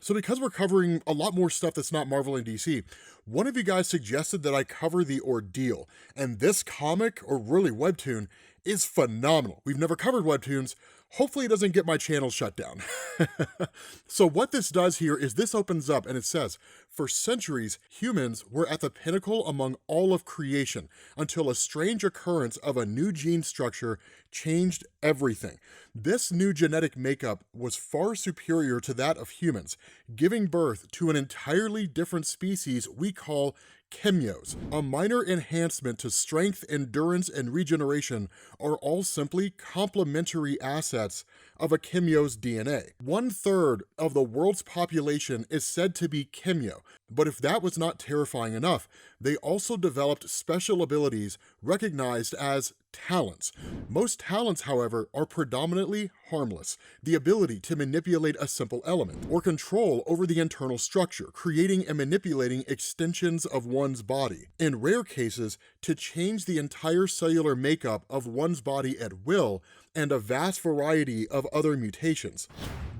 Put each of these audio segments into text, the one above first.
So because we're covering a lot more stuff that's not Marvel and DC, one of you guys suggested that I cover the Ordeal, and this comic, or really webtoon, is phenomenal. We've never covered webtoons. Hopefully it doesn't get my channel shut down. So what this does here is this opens up and it says, for centuries, humans were at the pinnacle among all of creation until a strange occurrence of a new gene structure changed everything. This new genetic makeup was far superior to that of humans, giving birth to an entirely different species we call Kimyos. A minor enhancement to strength, endurance, and regeneration are all simply complementary assets of a Kimyo's DNA. 1/3 of the world's population is said to be Kimyo, but if that was not terrifying enough, they also developed special abilities recognized as talents. Most talents, however, are predominantly harmless. The ability to manipulate a simple element, or control over the internal structure, creating and manipulating extensions of one's body. In rare cases, to change the entire cellular makeup of one's body at will, and a vast variety of other mutations.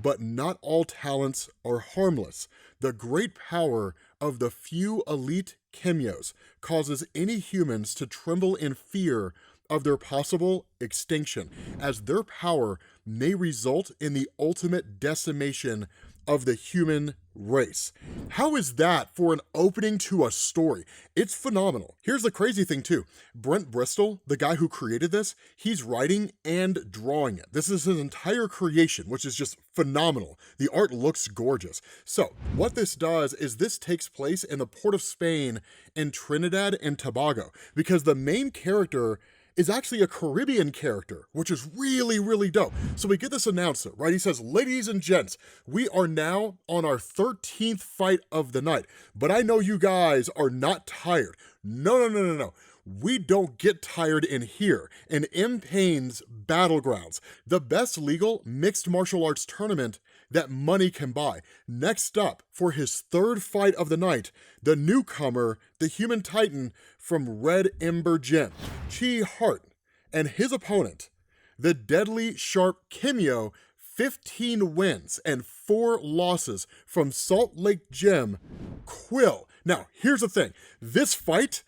But not all talents are harmless. The great power of the few elite Kimyos causes any humans to tremble in fear of their possible extinction, as their power may result in the ultimate decimation of the human race. How is that for an opening to a story? It's phenomenal. Here's the crazy thing too. Brent Bristol, the guy who created this, he's writing and drawing it. This is his entire creation, which is just phenomenal. The art looks gorgeous. So what this does is this takes place in the port of Spain in Trinidad and Tobago, because the main character is actually a Caribbean character, which is really, really dope. So we get this announcer, right? He says, ladies and gents, we are now on our 13th fight of the night, but I know you guys are not tired. No. We don't get tired in here, in M. Payne's Battlegrounds, the best legal mixed martial arts tournament that money can buy. Next up, for his third fight of the night, the newcomer, the human titan from Red Ember Gym, Hart, and his opponent, the deadly sharp Kimyo, 15 wins and 4 losses from Salt Lake Gym, Quill. Now, here's the thing. This fight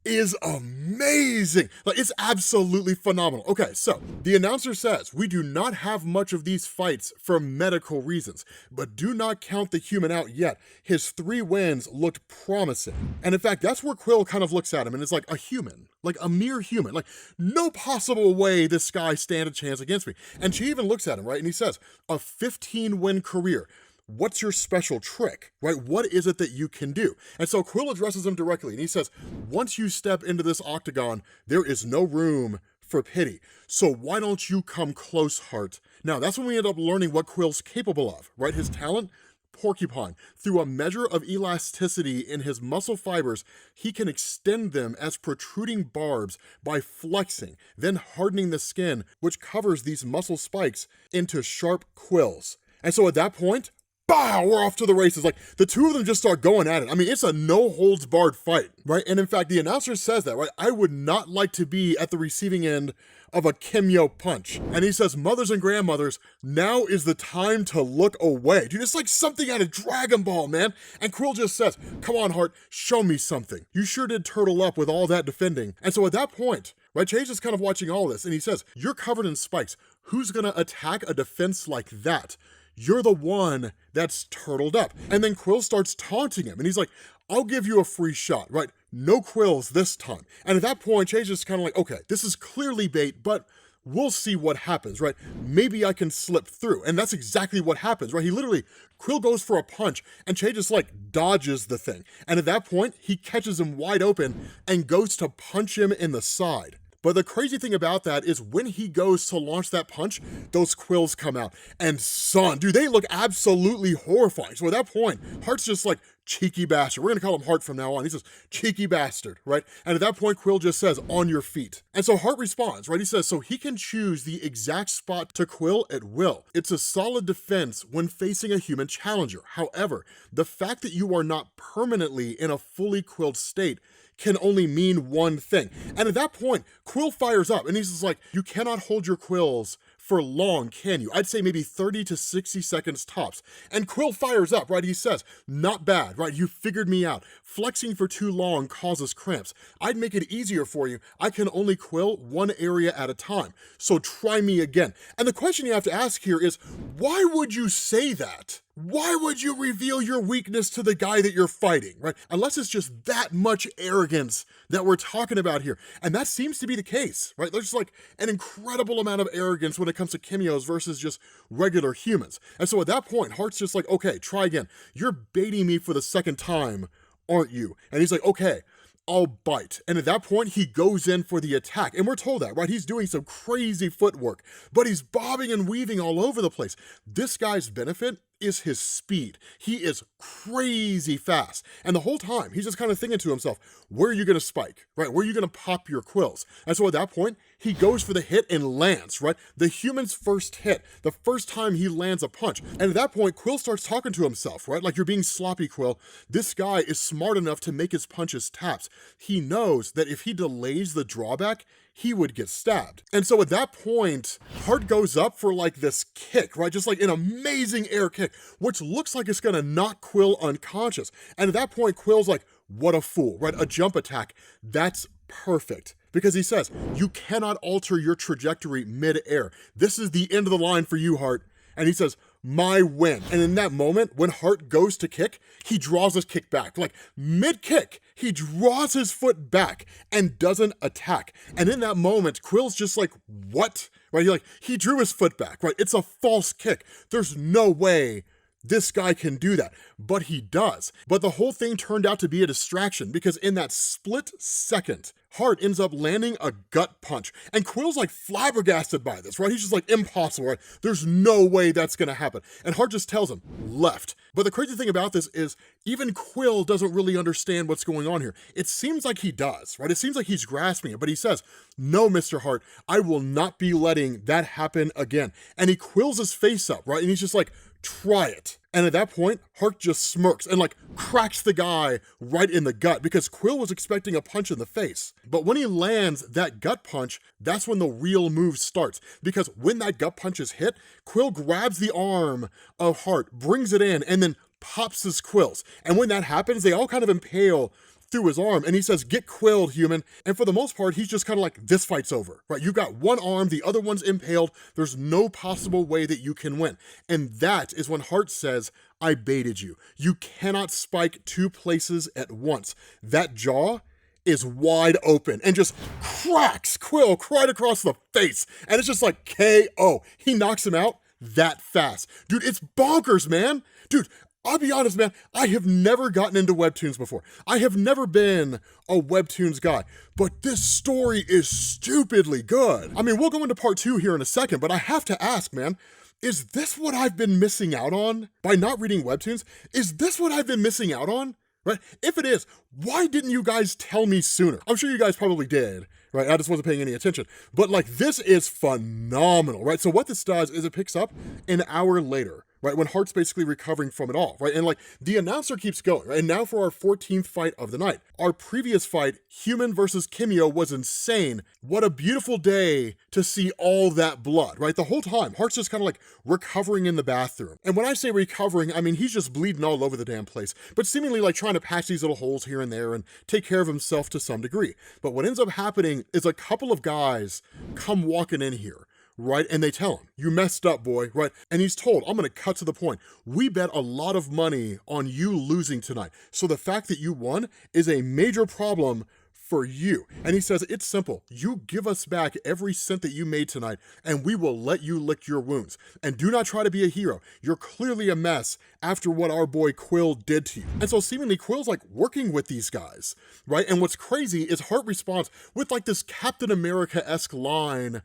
is amazing. Like, it's absolutely phenomenal. Okay, so the announcer says, we do not have much of these fights for medical reasons, but do not count the human out yet. His 3 wins looked promising. And in fact, that's where Quill kind of looks at him and it's like a human, like a mere human, like no possible way this guy stand a chance against me. And she even looks at him, right? And he says, a 15-win career. What's your special trick, right? What is it that you can do? And so Quill addresses him directly and he says, once you step into this octagon, there is no room for pity. So why don't you come close, Hart? Now that's when we end up learning what Quill's capable of, right? His talent, porcupine. Through a measure of elasticity in his muscle fibers, he can extend them as protruding barbs by flexing, then hardening the skin, which covers these muscle spikes into sharp quills. And so at that point, bow, we're off to the races. Like, the two of them just start going at it. I mean, it's a no-holds-barred fight, right? And in fact, the announcer says that, right? I would not like to be at the receiving end of a Kimyo punch. And he says, mothers and grandmothers, now is the time to look away. Dude, it's like something out of Dragon Ball, man. And Quill just says, come on, Hart, show me something. You sure did turtle up with all that defending. And so at that point, right, Chase is kind of watching all this, and he says, you're covered in spikes. Who's gonna attack a defense like that? You're the one that's turtled up. And then Quill starts taunting him, and he's like, I'll give you a free shot, right? No quills this time. And at that point, Chase is kind of like, okay, this is clearly bait, but we'll see what happens, right? Maybe I can slip through. And that's exactly what happens, right? He literally, Quill goes for a punch, and Chase just like dodges the thing. And at that point, he catches him wide open and goes to punch him in the side. But the crazy thing about that is when he goes to launch that punch, those quills come out. And son, dude, they look absolutely horrifying. So at that point, Hart's just like, cheeky bastard. We're gonna call him Hart from now on. He says, cheeky bastard, right? And at that point, Quill just says, on your feet. And so Hart responds, right? He says, so he can choose the exact spot to Quill at will. It's a solid defense when facing a human challenger. However, the fact that you are not permanently in a fully quilled state can only mean one thing. And at that point, Quill fires up and he's just like, you cannot hold your quills for long, can you? I'd say maybe 30 to 60 seconds tops. And Quill fires up, right? He says, not bad, right? You figured me out. Flexing for too long causes cramps. I'd make it easier for you. I can only quill one area at a time. So try me again. And the question you have to ask here is, why would you say that? Why would you reveal your weakness to the guy that you're fighting, right? Unless it's just that much arrogance that we're talking about here. And that seems to be the case, right? There's like an incredible amount of arrogance when it comes to Kimyos versus just regular humans. And so at that point, Hart's just like, okay, try again. You're baiting me for the second time, aren't you? And he's like, okay, I'll bite. And at that point, he goes in for the attack. And we're told that, right? He's doing some crazy footwork, but he's bobbing and weaving all over the place. This guy's benefit is his speed. He is crazy fast. And the whole time, he's just kind of thinking to himself, where are you gonna spike, right? Where are you gonna pop your quills? And so at that point, he goes for the hit and lands, right? The human's first hit, the first time he lands a punch. And at that point, Quill starts talking to himself, right? Like, you're being sloppy, Quill. This guy is smart enough to make his punches taps. He knows that if he delays the drawback, he would get stabbed. And so at that point, Hart goes up for like this kick, right? Just like an amazing air kick, which looks like it's gonna knock Quill unconscious. And at that point, Quill's like, what a fool, right? A jump attack, that's perfect. Because he says, you cannot alter your trajectory mid-air. This is the end of the line for you, Hart. And he says, my win. And in that moment, when Hart goes to kick, he draws his kick back. Like, mid-kick, he draws his foot back and doesn't attack. And in that moment, Quill's just like, what? Right? He drew his foot back, right? It's a false kick. There's no way this guy can do that, but he does. But the whole thing turned out to be a distraction because in that split second, Hart ends up landing a gut punch. And Quill's like flabbergasted by this, right? He's just like, impossible, right? There's no way that's gonna happen. And Hart just tells him, left. But the crazy thing about this is even Quill doesn't really understand what's going on here. It seems like he does, right? It seems like he's grasping it, but he says, no, Mr. Hart, I will not be letting that happen again. And he quills his face up, right? And he's just like, try it. And at that point, Hart just smirks and like cracks the guy right in the gut because Quill was expecting a punch in the face. But when he lands that gut punch, that's when the real move starts. Because when that gut punch is hit, Quill grabs the arm of Hart, brings it in, and then pops his quills. And when that happens, they all kind of impale through his arm, and he says, get quilled, human. And for the most part, he's just kind of like, this fight's over, right? You've got one arm, the other one's impaled. There's no possible way that you can win. And that is when Hart says, I baited you. You cannot spike two places at once. That jaw is wide open and just cracks Quill right across the face. And it's just like KO. He knocks him out that fast. Dude, it's bonkers, man. Dude, I'll be honest, man, I have never gotten into Webtoons before. I have never been a Webtoons guy, but this story is stupidly good. I mean, we'll go into part 2 here in a second, but I have to ask, man, is this what I've been missing out on by not reading Webtoons? Is this what I've been missing out on? Right? If it is, why didn't you guys tell me sooner? I'm sure you guys probably did, right? I just wasn't paying any attention. But like, this is phenomenal, right? So what this does is it picks up an hour later, right? When Hart's basically recovering from it all, right? And like, the announcer keeps going, right? And now for our 14th fight of the night. Our previous fight, Human versus Kimyo, was insane. What a beautiful day to see all that blood, right? The whole time, Hart's just kind of like recovering in the bathroom. And when I say recovering, I mean, he's just bleeding all over the damn place, but seemingly like trying to patch these little holes here and there and take care of himself to some degree. But what ends up happening is a couple of guys come walking in here, right? And they tell him, you messed up, boy, right? And he's told, I'm gonna cut to the point. We bet a lot of money on you losing tonight. So the fact that you won is a major problem for you. And he says, it's simple. You give us back every cent that you made tonight and we will let you lick your wounds. And do not try to be a hero. You're clearly a mess after what our boy Quill did to you. And so seemingly Quill's like working with these guys, right? And what's crazy is Hart responds with like this Captain America-esque line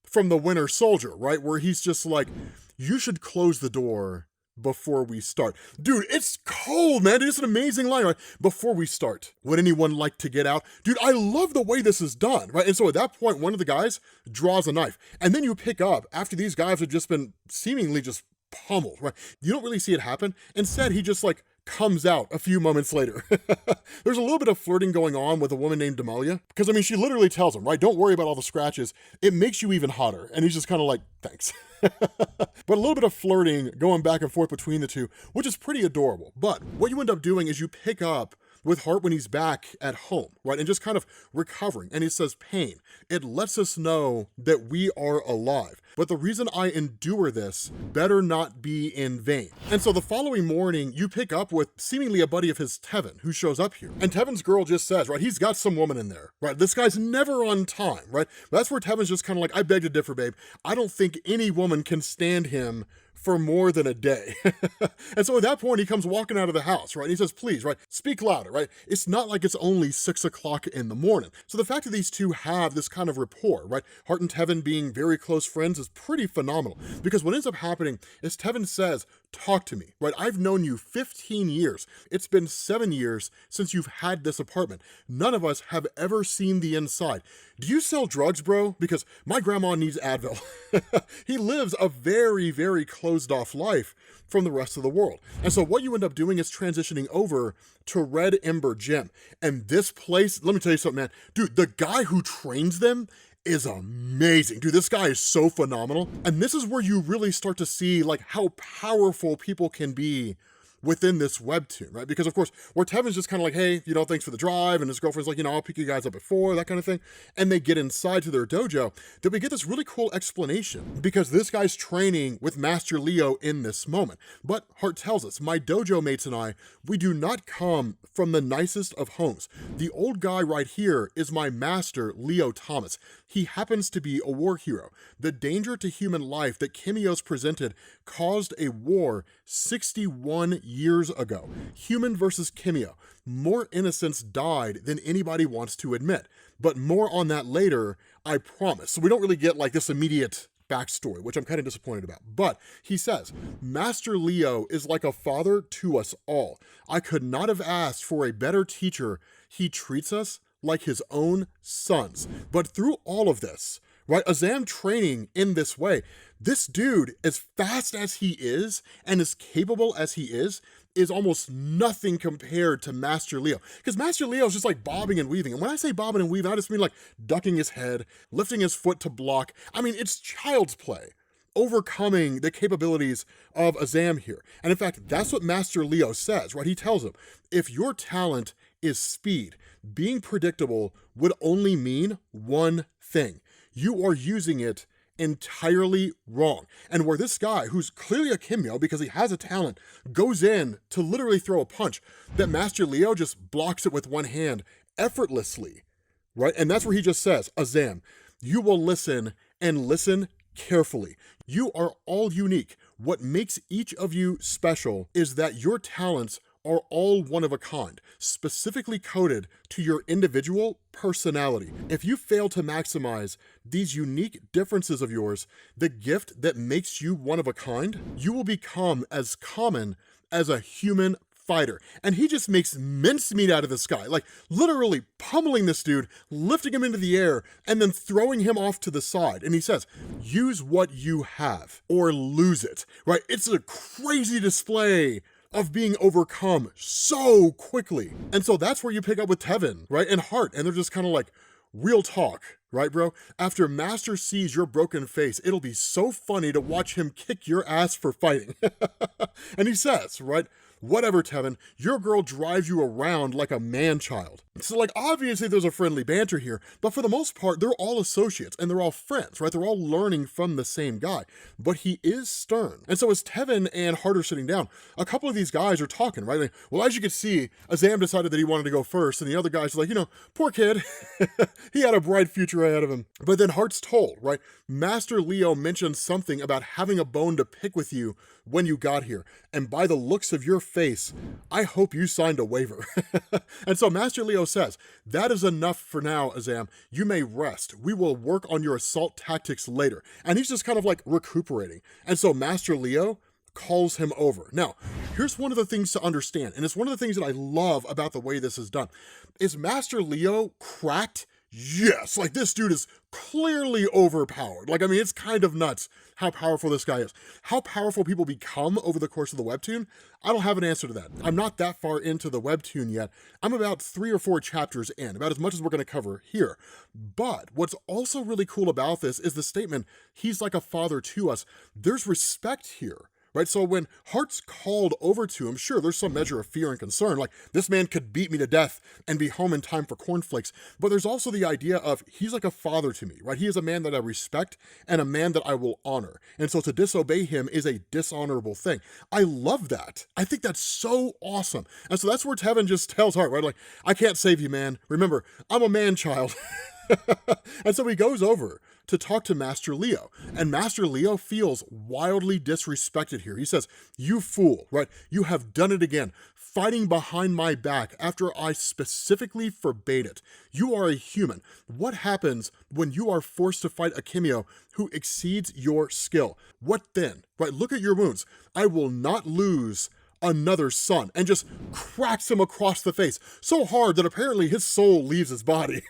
from the Winter Soldier, right? Where he's just like, you should close the door before we start. Dude, it's cold, man. It's an amazing line, right? Before we start, would anyone like to get out? Dude, I love the way this is done, right? And so at that point, one of the guys draws a knife. And then you pick up, after these guys have just been seemingly just pummeled, right? You don't really see it happen. Instead, he just like comes out a few moments later. There's a little bit of flirting going on with a woman named Damalia, because I mean, she literally tells him, right, don't worry about all the scratches, it makes you even hotter. And he's just kind of like, thanks. But a little bit of flirting going back and forth between the two, which is pretty adorable. But what you end up doing is you pick up with Hart when he's back at home, right? And just kind of recovering. And he says, pain. It lets us know that we are alive. But the reason I endure this better not be in vain. And so the following morning, you pick up with seemingly a buddy of his, Tevin, who shows up here. And Tevin's girl just says, right, he's got some woman in there, right? This guy's never on time, right? That's where Tevin's just kind of like, I beg to differ, babe. I don't think any woman can stand him for more than a day. And so at that point, he comes walking out of the house, right? And he says, please, right, speak louder, right? It's not like it's only 6 o'clock in the morning. So the fact that these two have this kind of rapport, right? Hart and Tevin being very close friends is pretty phenomenal, because what ends up happening is Tevin says, talk to me, right? I've known you 15 years. It's been 7 years since you've had this apartment. None of us have ever seen the inside. Do you sell drugs, bro? Because my grandma needs Advil. He lives a very, very closed off life from the rest of the world. And so what you end up doing is transitioning over to Red Ember Gym. And this place, let me tell you something, man. Dude, the guy who trains them is amazing. Dude, this guy is so phenomenal. And this is where you really start to see like how powerful people can be within this webtoon, right? Because of course, where Tevin's just kind of like, hey, you know, thanks for the drive, and his girlfriend's like, you know, I'll pick you guys up at 4, that kind of thing. And they get inside to their dojo, that we get this really cool explanation, because this guy's training with Master Leo in this moment. But Hart tells us, my dojo mates and I, we do not come from the nicest of homes. The old guy right here is my master, Leo Thomas. He happens to be a war hero. The danger to human life that Kimyos presented caused a war 61 years ago. Human versus Kimyo. More innocents died than anybody wants to admit. But more on that later, I promise. So we don't really get like this immediate backstory, which I'm kind of disappointed about. But he says, Master Leo is like a father to us all. I could not have asked for a better teacher. He treats us like his own sons. But through all of this, right, Azam training in this way, this dude, as fast as he is and as capable as he is almost nothing compared to Master Leo. Because Master Leo is just like bobbing and weaving. And when I say bobbing and weaving, I just mean like ducking his head, lifting his foot to block. I mean, it's child's play, overcoming the capabilities of Azam here. And in fact, that's what Master Leo says, right? He tells him, if your talent is speed, being predictable would only mean one thing. You are using it entirely wrong. And where this guy, who's clearly a Kimyo because he has a talent, goes in to literally throw a punch, that Master Leo just blocks it with one hand effortlessly, right? And that's where he just says, Azam, you will listen and listen carefully. You are all unique. What makes each of you special is that your talents are all one of a kind, specifically coded to your individual personality. If you fail to maximize these unique differences of yours, the gift that makes you one of a kind, you will become as common as a human fighter. And he just makes mincemeat out of this guy, like literally pummeling this dude, lifting him into the air, and then throwing him off to the side. And he says, use what you have or lose it, right? It's a crazy display of being overcome so quickly. And so that's where you pick up with Tevin, right? And Hart, and they're just kind of like, real talk, right, bro? After Master sees your broken face, it'll be so funny to watch him kick your ass for fighting. And he says, right, whatever, Tevin, your girl drives you around like a man-child. So like, obviously there's a friendly banter here, but for the most part, they're all associates and they're all friends, right? They're all learning from the same guy, but he is stern. And so as Tevin and Hart are sitting down, a couple of these guys are talking, right? Like, well, as you can see, Azam decided that he wanted to go first, and the other guys are like, you know, poor kid, he had a bright future ahead of him. But then Hart's told, right? Master Leo mentioned something about having a bone to pick with you when you got here. And by the looks of your face, I hope you signed a waiver. And so Master Leo says, that is enough for now, Azam. You may rest. We will work on your assault tactics later. And he's just kind of like recuperating. And so Master Leo calls him over. Now, here's one of the things to understand, and it's one of the things that I love about the way this is done, is Master Leo cracked yes, like this dude is clearly overpowered. Like, I mean, it's kind of nuts how powerful this guy is. How powerful people become over the course of the webtoon, I don't have an answer to that. I'm not that far into the webtoon yet. I'm about 3 or 4 chapters in, about as much as we're going to cover here. But what's also really cool about this is the statement, he's like a father to us. There's respect here. Right, so when Hart's called over to him, sure, there's some measure of fear and concern, like, this man could beat me to death and be home in time for cornflakes, but there's also the idea of, he's like a father to me, right? He is a man that I respect and a man that I will honor, and so to disobey him is a dishonorable thing. I love that. I think that's so awesome, and so that's where Tevin just tells Hart, right, like, I can't save you, man. Remember, I'm a man-child. And so he goes over to talk to Master Leo, and Master Leo feels wildly disrespected here. He says, you fool, right? You have done it again, fighting behind my back after I specifically forbade it. You are a human. What happens when you are forced to fight a Kimyo who exceeds your skill? What then? Right, look at your wounds. I will not lose another son, and just cracks him across the face so hard that apparently his soul leaves his body,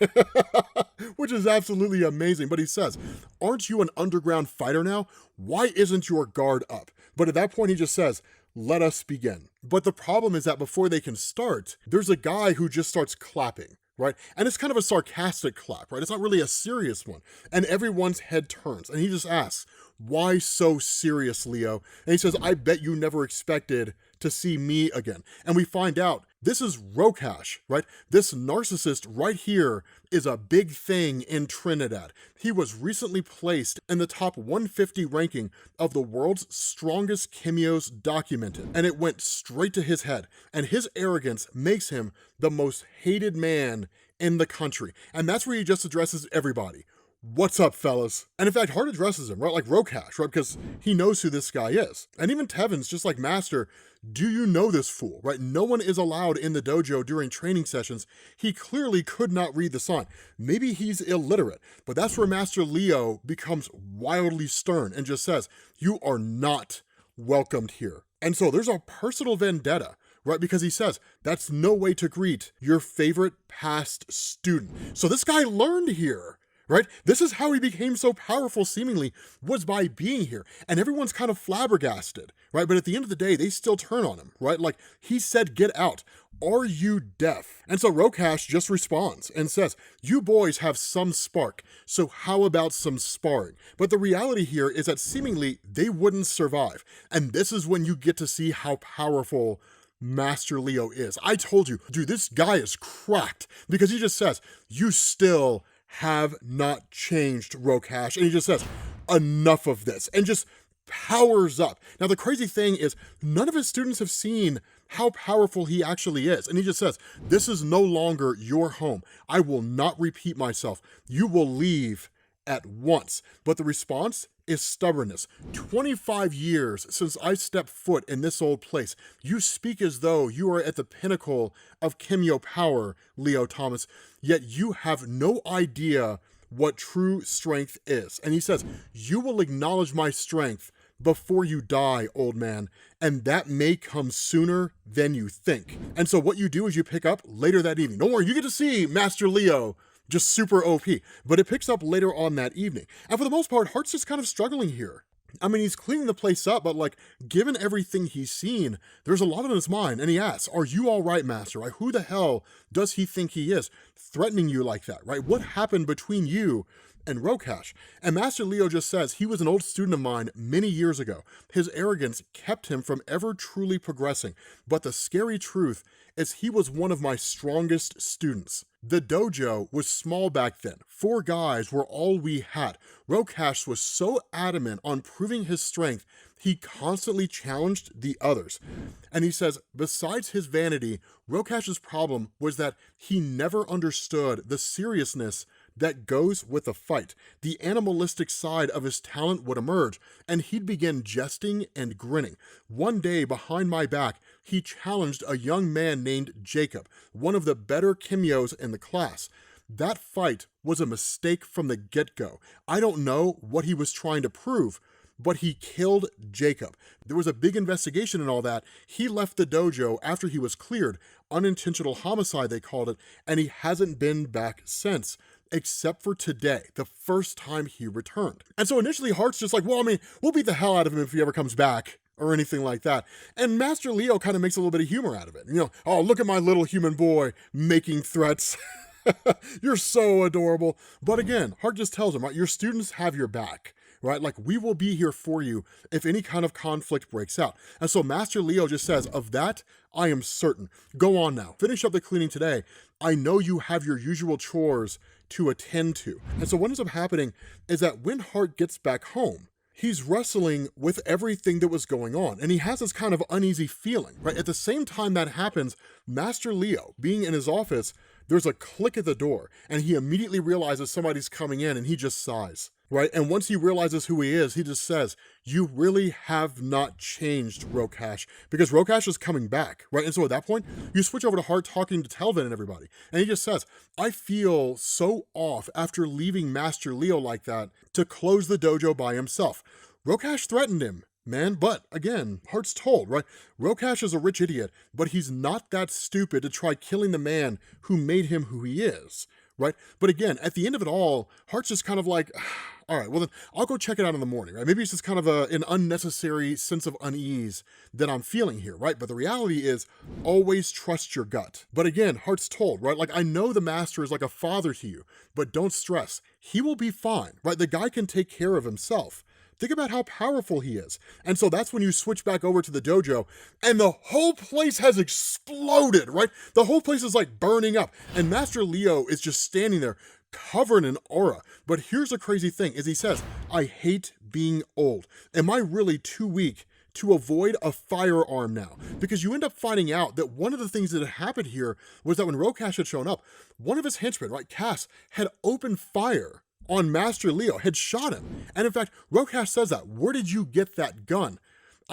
which is absolutely amazing. But he says, aren't you an underground fighter now? Why isn't your guard up? But at that point he just says, let us begin. But the problem is that before they can start, there's a guy who just starts clapping, right? And it's kind of a sarcastic clap, right? It's not really a serious one. And everyone's head turns, and he just asks, why so serious, Leo? And he says, I bet you never expected to see me again. And we find out this is Roash, right? This narcissist right here is a big thing in Trinidad. He was recently placed in the top 150 ranking of the world's strongest Kimyos documented, and it went straight to his head. And his arrogance makes him the most hated man in the country. And that's where he just addresses everybody. What's up, fellas? And in fact, Hart addresses him, right, like Roash, right, because he knows who this guy is. And even Tevin's just like, Master, do you know this fool, right? No one is allowed in the dojo during training sessions. He clearly could not read the sign. Maybe he's illiterate, but that's where Master Leo becomes wildly stern and just says, you are not welcomed here. And so there's a personal vendetta, right? Because he says, that's no way to greet your favorite past student. So this guy learned here. Right? This is how he became so powerful, seemingly, was by being here. And everyone's kind of flabbergasted, right? But at the end of the day, they still turn on him, right? Like, he said, get out. Are you deaf? And so Roash just responds and says, you boys have some spark, so how about some sparring? But the reality here is that seemingly they wouldn't survive. And this is when you get to see how powerful Master Leo is. I told you, dude, this guy is cracked, because he just says, you still have not changed, Roash. And he just says, enough of this, and just powers up. Now, the crazy thing is, none of his students have seen how powerful he actually is. And he just says, this is no longer your home. I will not repeat myself. You will leave at once. But the response is stubbornness. 25 years since I stepped foot in this old place. You speak as though you are at the pinnacle of Kimyo power, Leo Thomas, yet you have no idea what true strength is. And he says, you will acknowledge my strength before you die, old man, and that may come sooner than you think. And so what you do is you pick up later that evening. Don't worry, you get to see Master Leo just super OP, but it picks up later on that evening. And for the most part, Hart's just kind of struggling here. I mean, he's cleaning the place up, but like, given everything he's seen, there's a lot on his mind, and he asks, are you all right, Master? Right? Who the hell does he think he is, threatening you like that, right? What happened between you and Roash? And Master Leo just says he was an old student of mine many years ago. His arrogance kept him from ever truly progressing, but the scary truth is he was one of my strongest students. The dojo was small back then. 4 guys were all we had. Roash was so adamant on proving his strength, he constantly challenged the others. And he says, besides his vanity, Roash's problem was that he never understood the seriousness that goes with a fight. The animalistic side of his talent would emerge, and he'd begin jesting and grinning. One day, behind my back, he challenged a young man named Jacob, one of the better Kimyos in the class. That fight was a mistake from the get-go. I don't know what he was trying to prove, but he killed Jacob. There was a big investigation and all that. He left the dojo after he was cleared. Unintentional homicide, they called it, and he hasn't been back since. except for today, the first time he returned. And so initially Hart's just like, well, I mean, we'll beat the hell out of him if he ever comes back, or anything like that. And Master Leo kind of makes a little bit of humor out of it. You know, oh, look at my little human boy making threats. You're so adorable. But again, Hart just tells him, right, your students have your back, right? Like, we will be here for you if any kind of conflict breaks out. And so Master Leo just says, of that, I am certain. Go on now. Finish up the cleaning today. I know you have your usual chores to attend to. And so what ends up happening is that when Hart gets back home, he's wrestling with everything that was going on, and he has this kind of uneasy feeling, right? At the same time that happens, Master Leo, being in his office, there's a click at the door, and he immediately realizes somebody's coming in, and he just sighs, right? And once he realizes who he is, he just says, you really have not changed, Roash, because Roash is coming back, right? And so at that point, you switch over to Hart talking to Telvin and everybody, and he just says, I feel so off after leaving Master Leo like that to close the dojo by himself. Roash threatened him, man, but again, Hart's told, right? Roash is a rich idiot, but he's not that stupid to try killing the man who made him who he is, right? But again, at the end of it all, Hart's just kind of like, all right, well then, I'll go check it out in the morning, right? Maybe it's just kind of an unnecessary sense of unease that I'm feeling here, right? But the reality is, always trust your gut. But again, Hart's told, right? Like, I know the master is like a father to you, but don't stress. He will be fine, right? The guy can take care of himself. Think about how powerful he is. And so that's when you switch back over to the dojo, and the whole place has exploded, right? The whole place is like burning up, and Master Leo is just standing there covered in aura. But here's the crazy thing, is he says, I hate being old. Am I really too weak to avoid a firearm now? Because you end up finding out that one of the things that had happened here was that when Roash had shown up, one of his henchmen, right, Cass, had opened fire on Master Leo, had shot him. And in fact, Roash says that, where did you get that gun?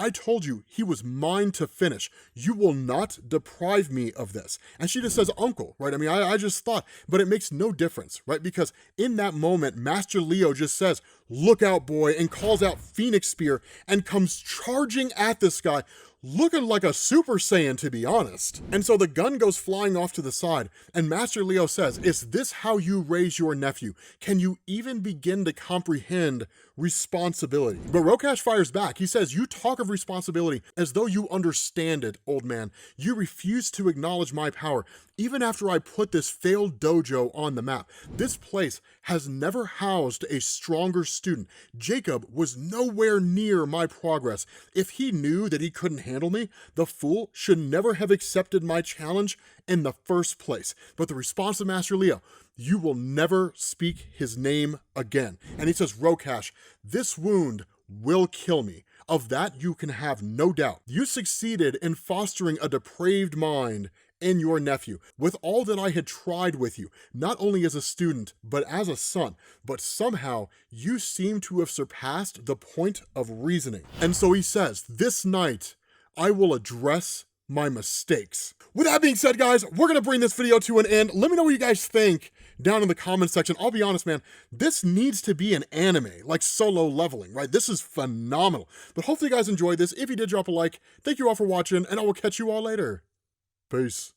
I told you he was mine to finish. You will not deprive me of this. And she just says, uncle, right? I mean, I just thought, but it makes no difference, right? Because in that moment, Master Leo just says, look out, boy, and calls out Phoenix Spear and comes charging at this guy, looking like a Super Saiyan, to be honest. And so the gun goes flying off to the side, and Master Leo says, is this how you raise your nephew? Can you even begin to comprehend responsibility? But Roash fires back. He says, you talk of responsibility as though you understand it, old man. You refuse to acknowledge my power. Even after I put this failed dojo on the map, this place has never housed a stronger student. Jacob was nowhere near my progress. If he knew that he couldn't handle me, the fool should never have accepted my challenge in the first place. But the response of Master Leo, you will never speak his name again. And he says, Roash, this wound will kill me. Of that you can have no doubt. You succeeded in fostering a depraved mind in your nephew, with all that I had tried with you, not only as a student, but as a son, but somehow you seem to have surpassed the point of reasoning. And so he says, this night, I will address my mistakes. With that being said, guys, we're gonna bring this video to an end. Let me know what you guys think down in the comment section. I'll be honest, man, this needs to be an anime, like Solo Leveling, right? This is phenomenal. But hopefully you guys enjoyed this. If you did, drop a like. Thank you all for watching, and I will catch you all later. Peace.